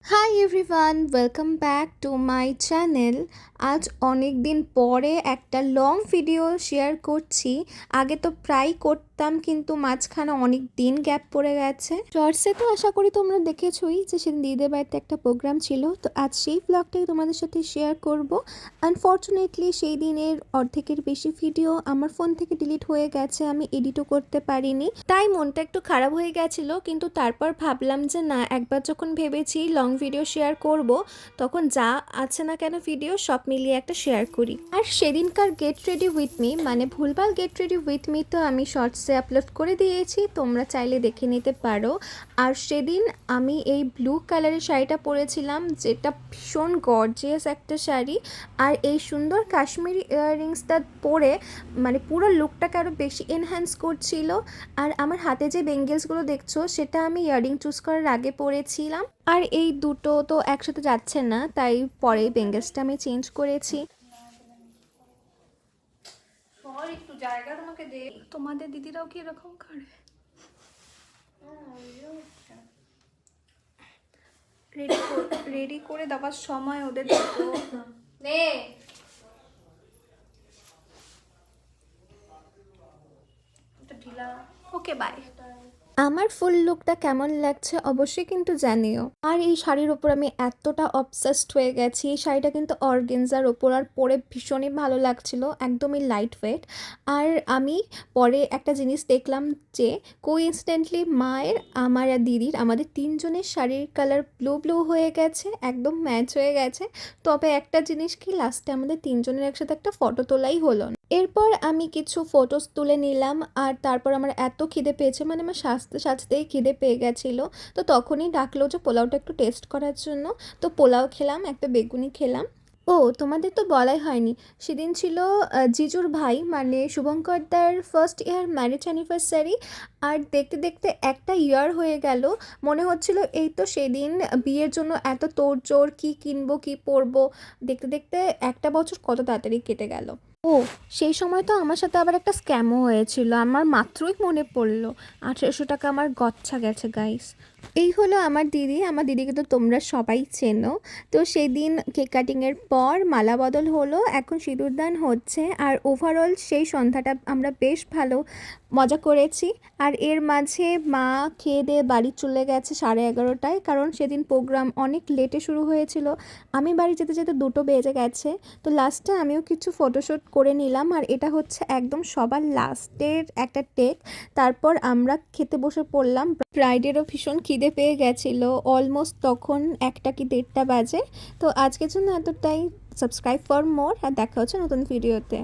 Hi everyone, welcome back to my channel. আজ অনেক দিন পরে একটা লং ভিডিও শেয়ার করছি। আগে তো প্রায় করতাম, কিন্তু মাঝখানে অনেক দিন গ্যাপ পড়ে গেছে। শর্টসে তো আশা করি তোমরা দেখেছোই যে সেদিন দিদিদের বাড়িতে একটা প্রোগ্রাম ছিল, তো আজ সেই ব্লগটাই তোমাদের সাথে শেয়ার করব। আনফর্চুনেটলি সেই দিনের অর্ধেকের বেশি ভিডিও আমার ফোন থেকে ডিলিট হয়ে গেছে, আমি এডিটও করতে পারিনি, তাই মনটা একটু খারাপ হয়ে গেছিলো। কিন্তু তারপর ভাবলাম যে না, একবার যখন ভেবেছি লং ভিডিও শেয়ার করব, তখন যা আছে না কেন ভিডিও সব মিলিয়ে একটা শেয়ার করি। আর সেদিনকার গেট রেডি উইথ মি, মানে ভুলভাল গেট রেডি উইথ মি, তো আমি শর্টসে আপলোড করে দিয়েছি, তোমরা চাইলে দেখে নিতে পারো। আর সেদিন আমি এই ব্লু কালারের শাড়িটা পরেছিলাম, যেটা ভীষণ গর্জিয়াস একটা শাড়ি। আর এই সুন্দর কাশ্মীরি ইয়াররিংসটা পরে মানে পুরো লুকটাকে আরও বেশি এনহ্যান্স করছিল। আর আমার হাতে যে বেঙ্গেলসগুলো দেখছো, সেটা আমি ইয়াররিং চুজ করার আগে পরেছিলাম। আর এই দুটো তো একসাথে যাচ্ছে না, তাই পরে বেঙ্গেলসটা আমি চেঞ্জ করেছি। একটু জায়গা তোমাকে দে। তোমাদের দিদিরাও কি এরকম করে? রেডি করে দেওয়ার সময় ওদের নে ঢিলা। Okay bye. আমার ফুল লুকটা কেমন লাগছে অবশ্যই কিন্তু জানিও। আর এই শাড়ির ওপর আমি এতটা অবসেসড হয়ে গেছি। এই শাড়িটা কিন্তু অর্গেনজার ওপর, আর পরে ভীষণই ভালো লাগছিল, একদমই লাইট ওয়েট। আর আমি পরে একটা জিনিস দেখলাম যে কোইন্সিডেন্টলি মায়ের, আমার আর দিদির, আমাদের তিনজনের শাড়ির কালার ব্লু ব্লু হয়ে গেছে, একদম ম্যাচ হয়ে গেছে। তবে একটা জিনিস কি, লাস্টে আমাদের তিনজনের একসাথে একটা ফটো তোলাই হলো না। এরপর আমি কিছু ফটোস তুলে নিলাম, আর তারপর আমার এত খিদে পেয়েছে, মানে আমার সাজতে সাজতেই খিদে পেয়ে গেছিলো। তো তখনই ডাকলো যে পোলাওটা একটু টেস্ট করার জন্য। তো পোলাও খেলাম, একটা বেগুনি খেলাম। ও তোমাদের তো বলাই হয়নি, সেদিন ছিল জিজুর ভাই মানে শুভঙ্করদার ফার্স্ট ইয়ার ম্যারেজ অ্যানিভার্সারি। আর দেখতে দেখতে একটা ইয়ার হয়ে গেল। মনে হচ্ছিল এই তো সেদিন বিয়ের জন্য এত তোড়জোড়, কী কিনবো কী পরবো, দেখতে দেখতে একটা বছর কত তাড়াতাড়ি কেটে গেল। ও সেই সময় তো আমার সাথে আবার একটা স্ক্যামও হয়েছিল, আমার মাত্রই মনে পড়লো। 1800 টাকা আমার গচ্ছা গেছে গাইস। এই হলো আমার দিদি। আমার দিদিকে তো তোমরা সবাই চেনো। তো সেদিন কেক কাটিংয়ের পর মালা বদল হলো, এখন সিঁদুরদান হচ্ছে। আর ওভারঅল সেই সন্ধ্যাটা আমরা বেশ ভালো মজা করেছি। আর এর মাঝে মা খেয়ে দিয়ে বাড়ি চলে গেছে 11:30টায়, কারণ সেদিন প্রোগ্রাম অনেক লেটে শুরু হয়েছিল। আমি বাড়ি যেতে যেতে 2টো বেজে গেছে। তো লাস্টে আমিও কিছু ফটোশ্যুট করে নিলাম, আর এটা হচ্ছে একদম সবার লাস্টের একটা টেক। তারপর আমরা খেতে বসে পড়লাম। ব্রাইডেরও ভীষণ খিদে পেয়ে গেছিলো, অলমোস্ট তখন 1টা কি 1:30টা বাজে। তো আজকের জন্য এতটাই। সাবস্ক্রাইব ফর মোর, আর দেখা হচ্ছে নতুন ভিডিওতে।